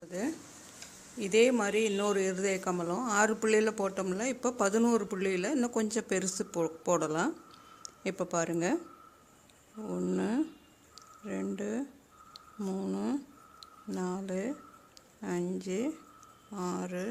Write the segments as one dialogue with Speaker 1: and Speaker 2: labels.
Speaker 1: அது இதே மாதிரி இன்னொரு இருதய கமலம் 6 புள்ளியில் போட்டோம்ல. இப்போ 11 புள்ளியில் இன்னும் கொஞ்சம் பெருசு போடலாம். இப்போ பாருங்கள், 1 2 3 4 5 6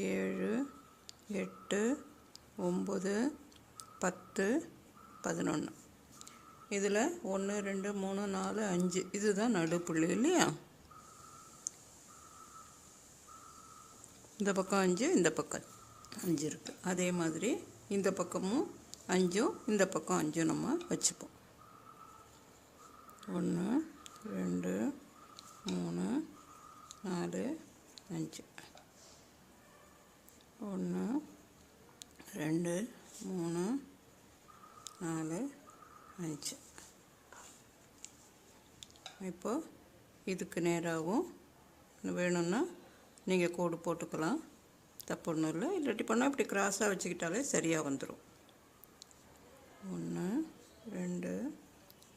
Speaker 1: 7 8 9 10 11. இதில் 1 2 3 4 5 இதுதான் நடுப்புள்ளி இல்லையா? இந்த பக்கம் 5, இந்த பக்கம் 5 இருக்குது. அதே மாதிரி இந்த பக்கமும் 5, இந்த பக்கம் 5 நம்ம வச்சுப்போம். 1 2 3 4 5. 1 2 3 4 5. இப்போ இதுக்கு நேராகவும் வேணும்னா நீங்கள் கோடு போட்டுக்கலாம், தப்பு ஒன்றும் இல்லை. இல்லாட்டி பண்ணால் இப்படி கிராஸாக வச்சுக்கிட்டாலே சரியாக வந்துடும். 1 2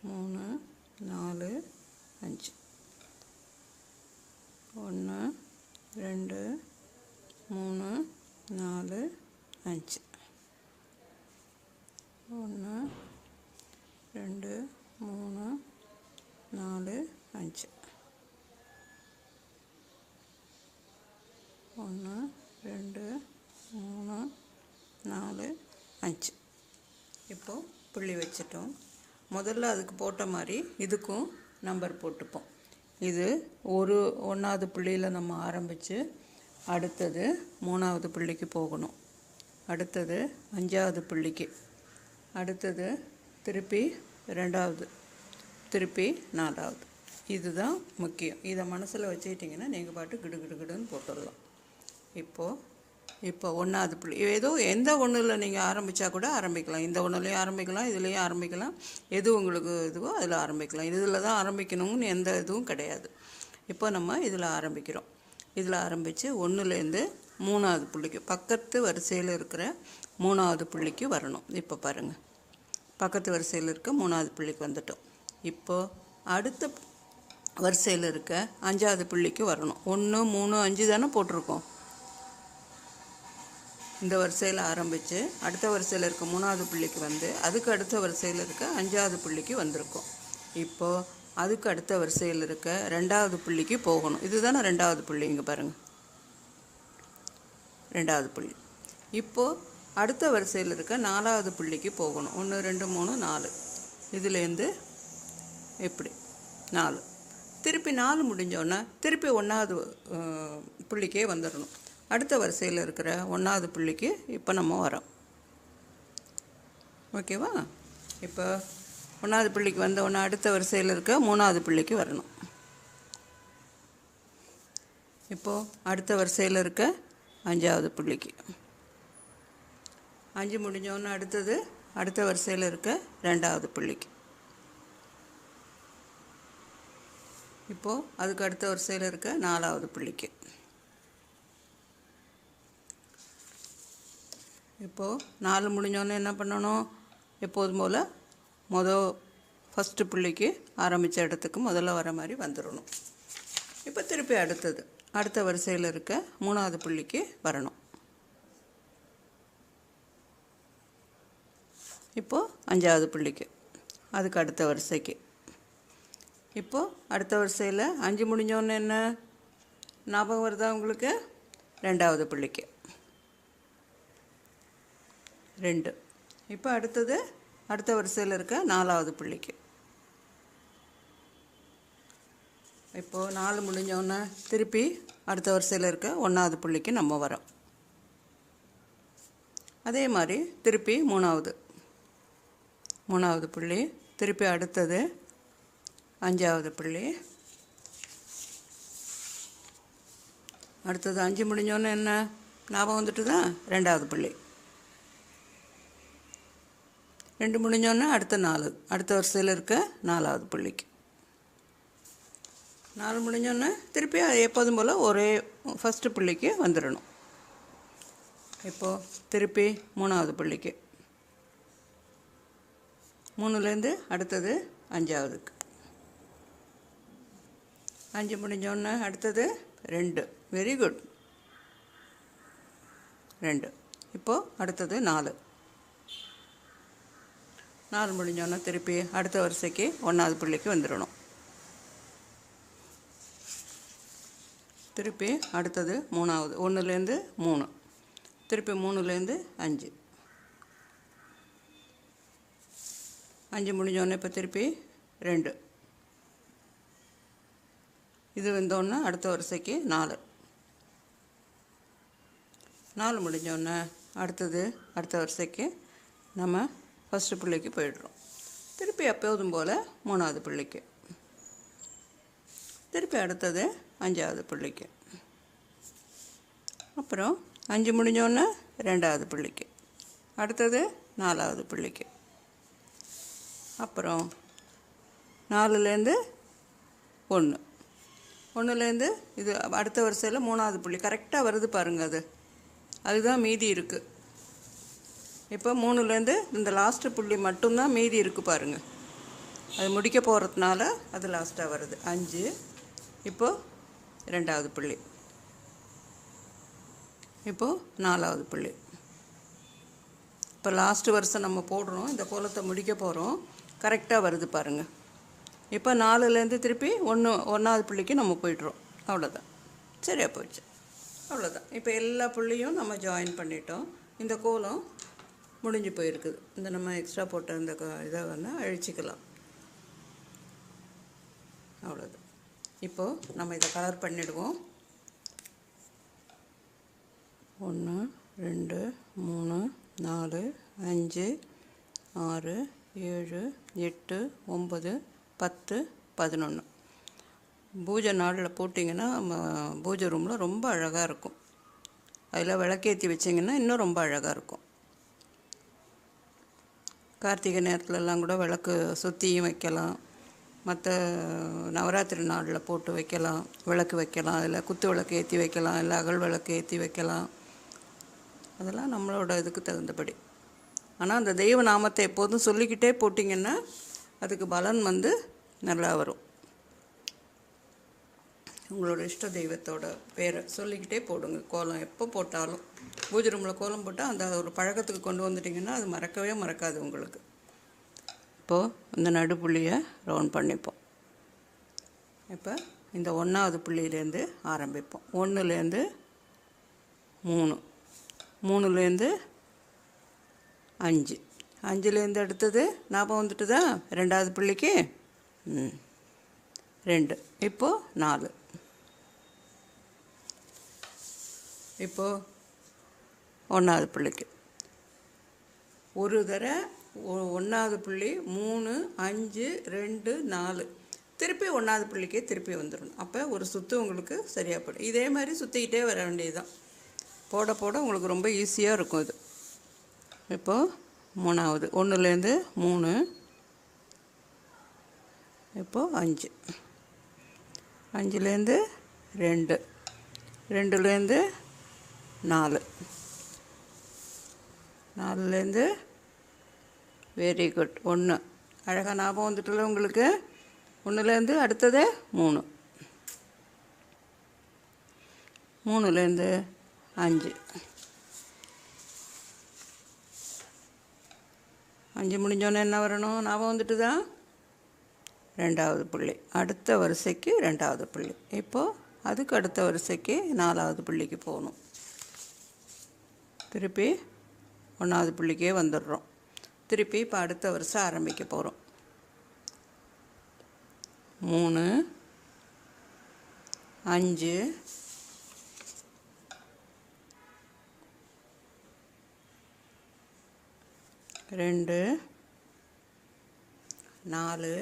Speaker 1: 3 4 5. 1 2 3 4 5. 1 2 3 4 5. 1 2 3 4 5. இப்போது புள்ளி வச்சிட்டோம். முதல்ல அதுக்கு போட்ட மாதிரி இதுக்கும் நம்பர் போட்டுப்போம். இது 1வது புள்ளியில் நம்ம ஆரம்பித்து அடுத்தது 3வது புள்ளிக்கு போகணும், அடுத்தது 5வது புள்ளிக்கு, அடுத்தது திருப்பி 2வது, திருப்பி 4வது. இதுதான் முக்கியம். இதை மனசில் வச்சுக்கிட்டிங்கன்னா நீங்கள் பாட்டு கிடுகிடுன்னு போட்டுடலாம். இப்போ 1வது புள்ளி ஏதோ எந்த ஒன்றில் நீங்கள் ஆரம்பித்தா கூட ஆரம்பிக்கலாம். இந்த ஒன்றுலையும் ஆரம்பிக்கலாம், இதுலேயும் ஆரம்பிக்கலாம். எது உங்களுக்கு இதுவோ அதில் ஆரம்பிக்கலாம். இதில் தான் ஆரம்பிக்கணும்னு எந்த இதுவும் கிடையாது. இப்போ நம்ம இதில் ஆரம்பிக்கிறோம். இதில் ஆரம்பித்து 1லேருந்து 3வது புள்ளிக்கு பக்கத்து வரிசையில் இருக்கிற 3வது புள்ளிக்கு வரணும். இப்போ பாருங்கள், பக்கத்து வரிசையில் இருக்க 3வது புள்ளிக்கு வந்துட்டோம். இப்போது அடுத்த வரிசையில் இருக்க 5வது புள்ளிக்கு வரணும். 1 3 5 தானே போட்டிருக்கோம். இந்த வரிசையில் ஆரம்பித்து அடுத்த வரிசையில் இருக்க 3வது புள்ளிக்கு வந்து அதுக்கு அடுத்த வரிசையில் இருக்க 5வது புள்ளிக்கு வந்திருக்கோம். இப்போது அதுக்கு அடுத்த வரிசையில் இருக்க 2வது புள்ளிக்கு போகணும். இதுதானே 2வது புள்ளி. இங்கே பாருங்கள், 2வது புள்ளி. இப்போது அடுத்த வரிசையில் இருக்க 4வது புள்ளிக்கு போகணும். 1 2 3 4. இதுலேருந்து எப்படி 4. திருப்பி 4 முடிஞ்சோன்னா திருப்பி 1வது புள்ளிக்கே வந்துடணும். அடுத்த வரிசையில் இருக்கிற 1வது புள்ளிக்கு இப்போ நம்ம வரோம். ஓகேவா? இப்போ 1வது புள்ளிக்கு வந்தோடனே அடுத்த வரிசையில் இருக்க 3வது புள்ளிக்கு வரணும். இப்போது அடுத்த வரிசையில் இருக்க 5வது புள்ளிக்கு, 5 முடிஞ்சோடனே அடுத்தது அடுத்த வரிசையில் இருக்க 2வது புள்ளிக்கு. இப்போது அதுக்கு அடுத்த வரிசையில் இருக்க 4வது புள்ளிக்கு. இப்போது 4 முடிஞ்சோடனே என்ன பண்ணணும்? எப்போதும் போல் ஃபஸ்ட்டு புள்ளிக்கு ஆரம்பித்த இடத்துக்கு முதல்ல வர மாதிரி வந்துடணும். இப்போ திருப்பி அடுத்த வரிசையில் இருக்க 3வது புள்ளிக்கு வரணும். இப்போது 5வது புள்ளிக்கு, அதுக்கு அடுத்த வரிசைக்கு. இப்போது அடுத்த வரிசையில் 5 முடிஞ்சோடனே என்ன ஞாபகம் வருதா உங்களுக்கு? 2வது புள்ளிக்கு 2. இப்போ அடுத்த வரிசையில் இருக்க 4வது புள்ளிக்கு. இப்போது 4 முடிஞ்சோடனே திருப்பி அடுத்த வரிசையில் இருக்க 1வது புள்ளிக்கு நம்ம வரோம். அதே மாதிரி திருப்பி 3வது புள்ளி, திருப்பி அடுத்தது 5வது புள்ளி, அடுத்தது 5 முடிஞ்சோடனே என்ன ஞாபகம் வந்துட்டு தான் 2வது புள்ளி. 2 முடிஞ்சோடனே அடுத்த வரிசையில் இருக்க 4வது புள்ளிக்கு. 4 முடிஞ்சோடனே திருப்பி எப்போதும் போல் ஒரே ஃபஸ்ட்டு புள்ளிக்கு வந்துடணும். இப்போது திருப்பி 3வது புள்ளிக்கு, 3லேருந்து அடுத்தது 5வதுக்கு. 5 முடிஞ்சோடனே அடுத்தது 2. Very good. 2. இப்போது அடுத்தது 4. 4 முடிஞ்சோன்னா திருப்பி அடுத்த வரிசைக்கு 1வது புள்ளிக்கு வந்துடணும். திருப்பி அடுத்தது 3வது, 1லேருந்து 3, திருப்பி 3லேருந்து 5. 5 முடிஞ்சோடனே இப்போ திருப்பி 2. இது வந்தோடனே அடுத்த வரிசைக்கு 4. 4 முடிஞ்சோடனே அடுத்த வரிசைக்கு நம்ம ஃபஸ்ட்டு புள்ளிக்கு போயிடுறோம். திருப்பி எப்போதும் போல் 3வது புள்ளிக்கு, திருப்பி அடுத்தது 5வது புள்ளிக்கு, அப்புறம் 5 முடிஞ்சோடனே 2வது புள்ளிக்கு, அடுத்தது 4வது புள்ளிக்கு, அப்புறம் 4லேருந்து 1, 1லேருந்து இது அடுத்த வரிசையில் 3வது புள்ளி கரெக்டாக வருது பாருங்கள். அதுதான் மீதி இருக்குது. இப்போ 3லேருந்து இந்த லாஸ்ட்டு புள்ளி மட்டும்தான் மீதி இருக்குது பாருங்கள். அது முடிக்க போகிறதுனால அது லாஸ்ட்டாக வருது. 5. இப்போது 2வது புள்ளி, இப்போது 4வது புள்ளி. இப்போ லாஸ்ட்டு வருஷம் நம்ம போடுறோம், இந்த கோலத்தை முடிக்க போகிறோம். கரெக்டாக வருது பாருங்கள். இப்போ 4லேருந்து திருப்பி 1வது புள்ளிக்கு நம்ம போய்ட்றோம். அவ்வளோதான், சரியாக போயிடுச்சு. அவ்வளோதான். இப்போ எல்லா புள்ளியும் நம்ம ஜாயின் பண்ணிட்டோம். இந்த கோலம் முடிஞ்சு போயிருக்குது. இந்த நம்ம எக்ஸ்ட்ரா போட்ட இந்த இதை அழிச்சிக்கலாம். அவ்வளோதான். இப்போது நம்ம இதை கலர் பண்ணிவிடுவோம். 1 2 3 4 5 6 7 8 9 10 11. பூஜை நாளில் போட்டிங்கன்னா பூஜை ரூமில் ரொம்ப அழகாக இருக்கும். அதில் விளக்கேற்றி வச்சிங்கன்னா இன்னும் ரொம்ப அழகாக இருக்கும். கார்த்திகை நேரத்துலலாம் கூட விளக்கு சுற்றியும் வைக்கலாம். மற்ற நவராத்திரி நாளில் போட்டு வைக்கலாம், விளக்கு வைக்கலாம். அதில் குத்து விளக்கு ஏற்றி வைக்கலாம், இல்லை அகல் விளக்கு ஏற்றி வைக்கலாம். அதெல்லாம் நம்மளோட இதுக்கு தகுந்தபடி. ஆனால் அந்த தெய்வ நாமத்தை எப்போதும் சொல்லிக்கிட்டே போட்டிங்கன்னா அதுக்கு பலன் நல்லா வரும். உங்களோட இஷ்ட தெய்வத்தோட பேரை சொல்லிக்கிட்டே போடுங்க. கோலம் எப்போ போட்டாலும் பூஜை ரூமில் கோலம் போட்டால் அந்த ஒரு பழக்கத்துக்கு கொண்டு வந்துட்டிங்கன்னா அது மறக்கவே மறக்காது உங்களுக்கு. இப்போது இந்த நடுப்புள்ளியை ரவுண்ட் பண்ணிப்போம். இப்போ இந்த 1வது புள்ளியிலேருந்து ஆரம்பிப்போம். 1லேருந்து 3, 3லேருந்து 5, 5லேருந்து அடுத்தது ஞாபகம் வந்துட்டுதா 2வது புள்ளிக்கு 2. இப்போது 4. இப்போது 1வது புள்ளிக்கு ஒரு தடவை 1வது புள்ளி 3 5 2 4, திருப்பி 1வது புள்ளிக்கே திருப்பி வந்துடணும். அப்போ ஒரு சுற்று உங்களுக்கு சரியாக போடும். இதே மாதிரி சுற்றிக்கிட்டே வர வேண்டியதுதான். போட போட உங்களுக்கு ரொம்ப ஈஸியாக இருக்கும் இது. இப்போது 3வது 1லேருந்து 3, இப்போது 5, 5லேருந்து 2, 2லேருந்து 4, 4லேருந்து வெரி குட் 1. அழகாக ஞாபகம் வந்துட்டுல உங்களுக்கு. 1லேருந்து அடுத்தது 3, 3லேருந்து 5, 5 முடிஞ்சோன்னே என்ன வரணும் ஞாபகம் வந்துட்டுதா 2வது புள்ளி, அடுத்த வரிசைக்கு 2வது புள்ளி. இப்போது அதுக்கு அடுத்த வரிசைக்கு 4வது புள்ளிக்கு போகணும். திருப்பி 1வது புள்ளிக்கே வந்துடுறோம். திருப்பி இப்போ அடுத்த வருஷம் ஆரம்பிக்க போகிறோம். 3 5 2 4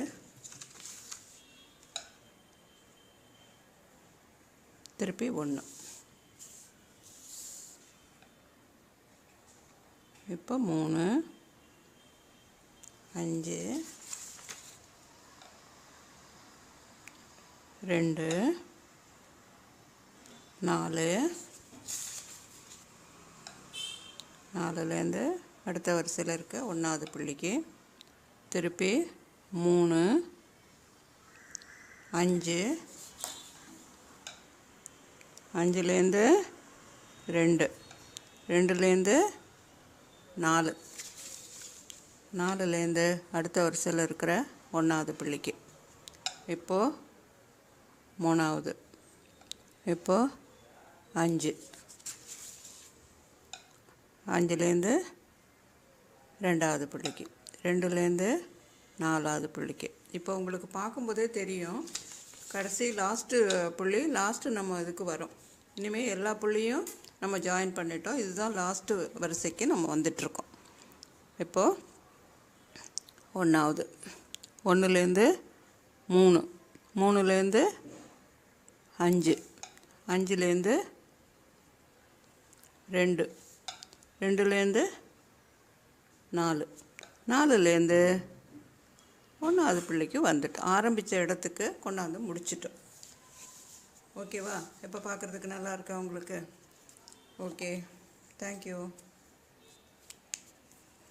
Speaker 1: திருப்பி 1. இப்போ 3 5 2 4, 4லேருந்து அடுத்த வரிசையில் இருக்க 1வது புள்ளிக்கு திருப்பி 3 5 5லேருந்து 2, 2லேருந்து 4, 4லேருந்து அடுத்த வரிசையில் இருக்கிற 1வது புள்ளிக்கு. இப்போது 3வது, இப்போது 5, 5லேருந்து 2வது புள்ளிக்கு, 2லேருந்து 4வது புள்ளிக்கு. இப்போ உங்களுக்கு பார்க்கும்போதே தெரியும், கடைசி லாஸ்ட்டு புள்ளி லாஸ்ட்டு நம்ம இதுக்கு வரும். இனிமேல் எல்லா புள்ளியும் நம்ம ஜாயின் பண்ணிட்டோம். இதுதான் லாஸ்ட்டு வரிசைக்கு நம்ம வந்துட்டுருக்கோம். இப்போது 1வது, 1லேருந்து 3, 3லேருந்து 5, 5லேருந்து 2, 2லேருந்து 4, 4லேருந்து 1வது புள்ளிக்கு வந்துட்டோம். ஆரம்பித்த இடத்துக்கு கொண்டாந்து முடிச்சிட்டோம். ஓகேவா? இப்போ பார்க்குறதுக்கு நல்லா இருக்கா உங்களுக்கு? Okay, thank you.